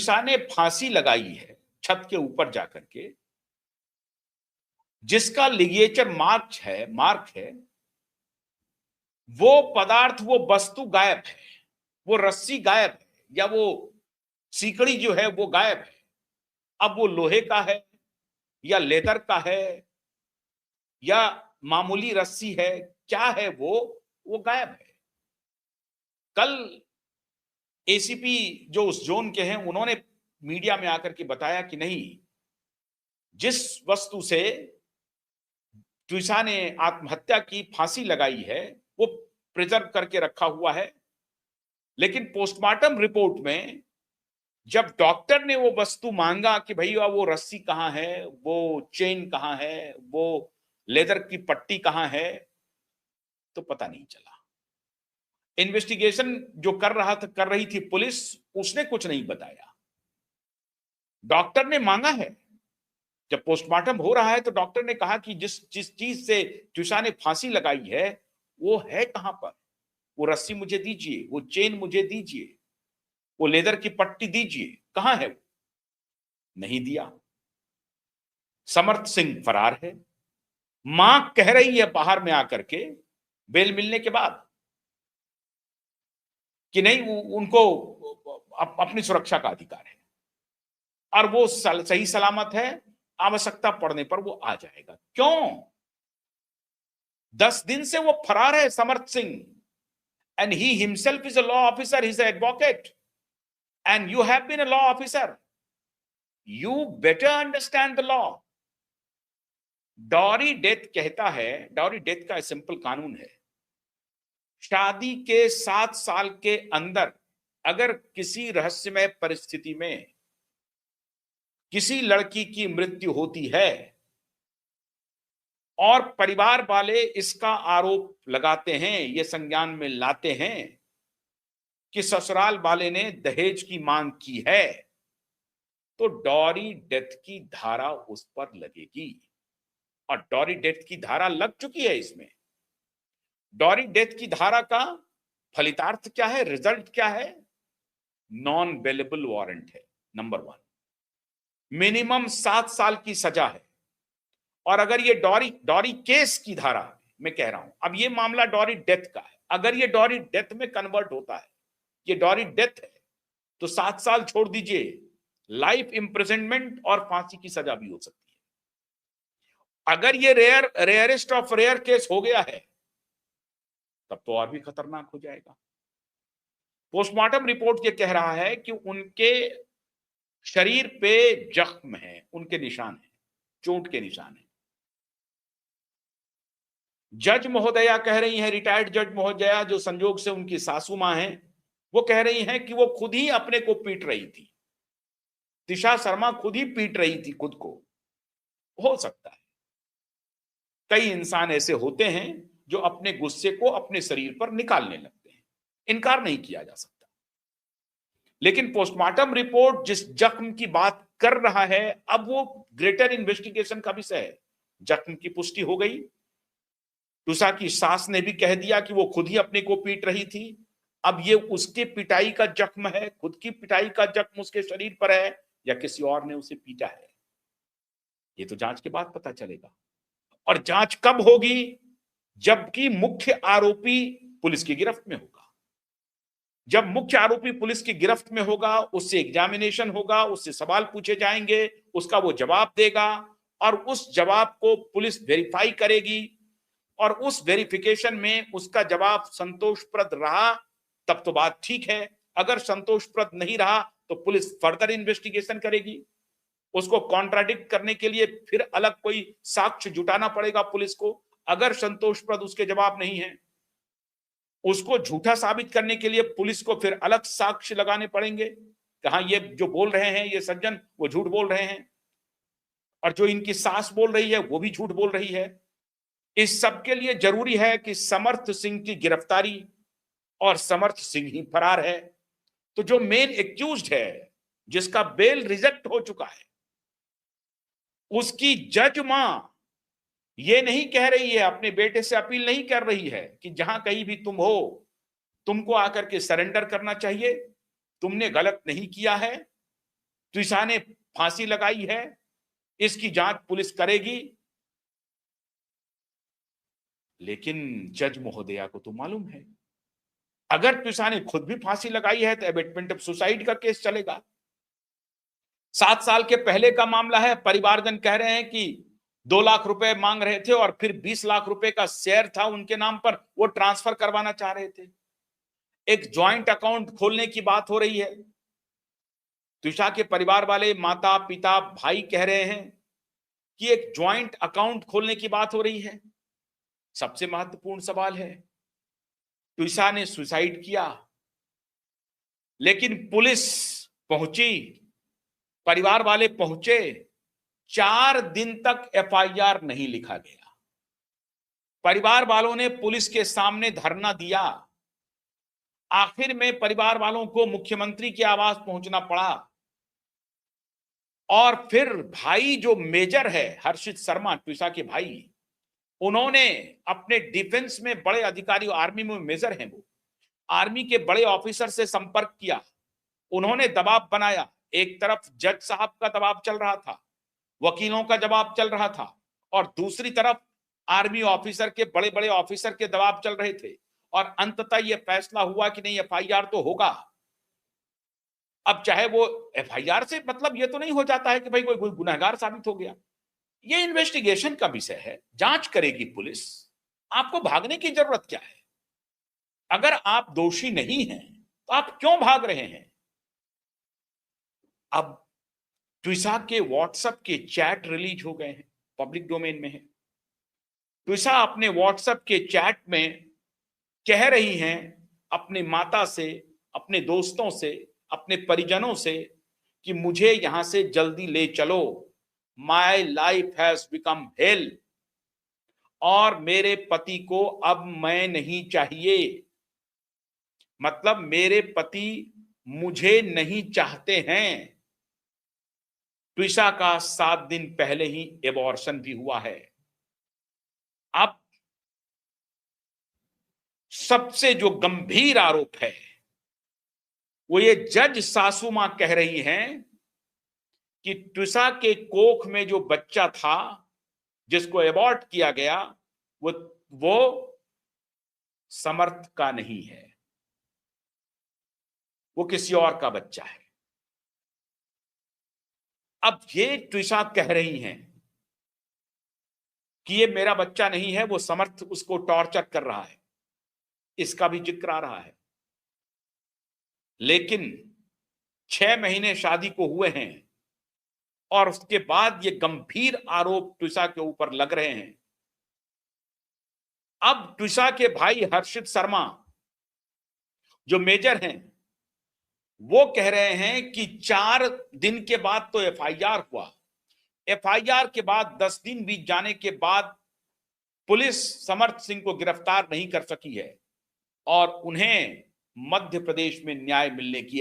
ईशा ने फांसी लगाई है छत के ऊपर जाकर के, जिसका लिगेचर मार्क है, वो पदार्थ, वो वस्तु गायब है, वो रस्सी गायब है, या वो सीकड़ी जो है वो गायब है। अब वो लोहे का है या लेदर का है या मामूली रस्सी है, क्या है वो गायब है। कल एसीपी जो उस जोन के हैं, उन्होंने मीडिया में आकर के बताया कि नहीं, जिस वस्तु से ट्विसा ने आत्महत्या की, फांसी लगाई है, वो प्रिजर्व करके रखा हुआ है। लेकिन पोस्टमार्टम रिपोर्ट में जब डॉक्टर ने वो वस्तु मांगा कि भैया वो रस्सी कहां है, वो चेन कहां है, वो लेदर की पट्टी कहां है, तो पता नहीं चला। इन्वेस्टिगेशन जो कर रही थी पुलिस, उसने कुछ नहीं बताया। डॉक्टर ने मांगा है, जब पोस्टमार्टम हो रहा है तो डॉक्टर ने कहा कि जिस जिस चीज से ट्विसा ने फांसी लगाई है वो है कहां पर, वो रस्सी मुझे दीजिए, वो चेन मुझे दीजिए, वो लेदर की पट्टी दीजिए, कहां है वो? नहीं दिया। समर्थ सिंह फरार है। मां कह रही है बाहर में आकर के बेल मिलने के बाद कि नहीं, उनको अपनी सुरक्षा का अधिकार है और वो सही सलामत है, आवश्यकता पड़ने पर वो आ जाएगा। क्यों? 10 दिन से वो फरार है Samarth Singh, and he himself is a law officer, he is advocate, and you have been a law officer, you better understand the law. Dowry death कहता है, डॉरी डेथ का सिंपल कानून है, शादी के 7 साल के अंदर अगर किसी रहस्यमय परिस्थिति में किसी लड़की की मृत्यु होती है और परिवार वाले इसका आरोप लगाते हैं, ये संज्ञान में लाते हैं कि ससुराल वाले ने दहेज की मांग की है, तो डॉरी डेथ की धारा उस पर लगेगी। और डॉरी डेथ की धारा लग चुकी है इसमें। डॉरी डेथ की धारा का फलितार्थ क्या है, रिजल्ट क्या है? नॉन बेलेबल वारंट है, नंबर 1। मिनिमम 7 साल की सजा है। और अगर ये डॉरी केस की धारा, मैं कह रहा हूं, अब ये मामला डॉरी डेथ का है, अगर ये डॉरी डेथ में कन्वर्ट होता है, ये डॉरी डेथ है, तो 7 साल छोड़ दीजिए, लाइफ इंप्रिजनमेंट और फांसी की सजा भी हो सकती है। अगर ये रेयरेस्ट ऑफ रेयर केस हो गया है, तब तो और भी खतरनाक हो जाएगा। पोस्टमार्टम रिपोर्ट ये कह रहा है कि उनके शरीर पे जख्म है, उनके निशान है, चोट के निशान है। जज महोदया कह रही हैं, रिटायर्ड जज महोदया जो संजोग से उनकी सासू मां हैं, वो कह रही हैं कि वो खुद ही अपने को पीट रही थी, दिशा शर्मा खुद ही पीट रही थी खुद को। हो सकता है, कई इंसान ऐसे होते हैं जो अपने गुस्से को अपने शरीर पर निकालने लगते हैं, इनकार नहीं किया जा सकता। लेकिन पोस्टमार्टम रिपोर्ट जिस जख्म की बात कर रहा है, अब वो ग्रेटर इन्वेस्टिगेशन का विषय है। जख्म की पुष्टि हो गई, ट्विसा की सास ने भी कह दिया कि वो खुद ही अपने को पीट रही थी। अब ये उसके पिटाई का जख्म है, खुद की पिटाई का जख्म उसके शरीर पर है या किसी और ने उसे पीटा है, ये तो जांच के बाद पता चलेगा। और जांच कब होगी? जबकि मुख्य आरोपी पुलिस की गिरफ्त में होगा। जब मुख्य आरोपी पुलिस की गिरफ्त में होगा, उससे एग्जामिनेशन होगा, उससे सवाल पूछे जाएंगे, उसका वो जवाब देगा और उस जवाब को पुलिस वेरीफाई करेगी और उस वेरिफिकेशन में उसका जवाब संतोषप्रद रहा तब तो बात ठीक है। अगर संतोषप्रद नहीं रहा तो पुलिस फर्दर इन्वेस्टिगेशन करेगी। उसको कॉन्ट्राडिक्ट करने के लिए फिर अलग कोई साक्ष्य जुटाना पड़ेगा पुलिस को। अगर संतोषप्रद उसके जवाब नहीं है, उसको झूठा साबित करने के लिए पुलिस को फिर अलग साक्ष्य लगाने पड़ेंगे कि हाँ, ये जो बोल रहे हैं ये सज्जन, वो झूठ बोल रहे हैं, और जो इनकी सास बोल रही है वो भी झूठ बोल रही है। इस सब के लिए जरूरी है कि समर्थ सिंह की गिरफ्तारी, और समर्थ सिंह ही फरार है। तो जो मेन एक्यूज्ड है, जिसका बेल रिजेक्ट हो चुका है, उसकी जज मां ये नहीं कह रही है, अपने बेटे से अपील नहीं कर रही है कि जहां कहीं भी तुम हो, तुमको आकर के सरेंडर करना चाहिए, तुमने गलत नहीं किया है, त्विषा ने फांसी लगाई है, इसकी जांच पुलिस करेगी। लेकिन जज महोदया को तो मालूम है, अगर त्विषा ने खुद भी फांसी लगाई है तो एबेटमेंट ऑफ सुसाइड का केस चलेगा। 7 साल के पहले का मामला है। परिवारजन कह रहे हैं कि 2 लाख रुपए मांग रहे थे और फिर 20 लाख रुपए का शेयर था उनके नाम पर, वो ट्रांसफर करवाना चाह रहे थे। एक ज्वाइंट अकाउंट खोलने की बात हो रही है। त्विषा के परिवार वाले, माता पिता भाई कह रहे हैं कि एक ज्वाइंट अकाउंट खोलने की बात हो रही है। सबसे महत्वपूर्ण सवाल है, त्विषा ने सुसाइड किया, लेकिन पुलिस पहुंची, परिवार वाले पहुंचे, 4 दिन तक एफआईआर नहीं लिखा गया। परिवार वालों ने पुलिस के सामने धरना दिया। आखिर में परिवार वालों को मुख्यमंत्री के आवास पहुंचना पड़ा और फिर भाई जो मेजर है हर्षित शर्मा, त्विषा के भाई, उन्होंने अपने डिफेंस में बड़े अधिकारी, आर्मी में मेजर हैं वो, आर्मी के बड़े ऑफिसर से संपर्क किया। उन्होंने दबाव बनाया। एक तरफ जज साहब का दबाव चल रहा था, वकीलों का दबाव चल रहा था, और दूसरी तरफ आर्मी ऑफिसर के, बड़े बड़े ऑफिसर के दबाव चल रहे थे। और अंततः यह फैसला हुआ कि नहीं, एफआईआर तो होगा। अब चाहे वो एफआईआर से मतलब ये तो नहीं हो जाता है कि भाई कोई गुनहगार साबित हो गया। ये इन्वेस्टिगेशन का विषय है, जांच करेगी पुलिस। आपको भागने की जरूरत क्या है? अगर आप दोषी नहीं हैं तो आप क्यों भाग रहे हैं? अब त्विषा के व्हाट्सएप के चैट रिलीज हो गए हैं, पब्लिक डोमेन में है। त्विषा अपने व्हाट्सएप के चैट में कह रही हैं अपनी माता से, अपने दोस्तों से, अपने परिजनों से कि मुझे यहां से जल्दी ले चलो, my life has become hello, और मेरे पति को अब मैं नहीं चाहिए। मतलब मेरे पति मुझे नहीं चाहते हैं। त्विषा का 7 दिन पहले ही एबॉर्शन भी हुआ है। अब सबसे जो गंभीर आरोप है वो ये जज सासू मां कह रही हैं कि त्विषा के कोख में जो बच्चा था जिसको एबॉर्ट किया गया, वो समर्थ का नहीं है, वो किसी और का बच्चा है। अब ये त्विषा कह रही हैं कि ये मेरा बच्चा नहीं है, वो समर्थ उसको टॉर्चर कर रहा है, इसका भी जिक्र आ रहा है। लेकिन 6 महीने शादी को हुए हैं और उसके बाद ये गंभीर आरोप त्विषा के ऊपर लग रहे हैं। अब त्विषा के भाई हर्षित शर्मा जो मेजर हैं, वो कह रहे हैं कि 4 दिन के बाद तो एफआईआर हुआ, एफआईआर के बाद 10 दिन बीत जाने के बाद पुलिस समर्थ सिंह को गिरफ्तार नहीं कर सकी है और उन्हें मध्य प्रदेश में न्याय मिलने की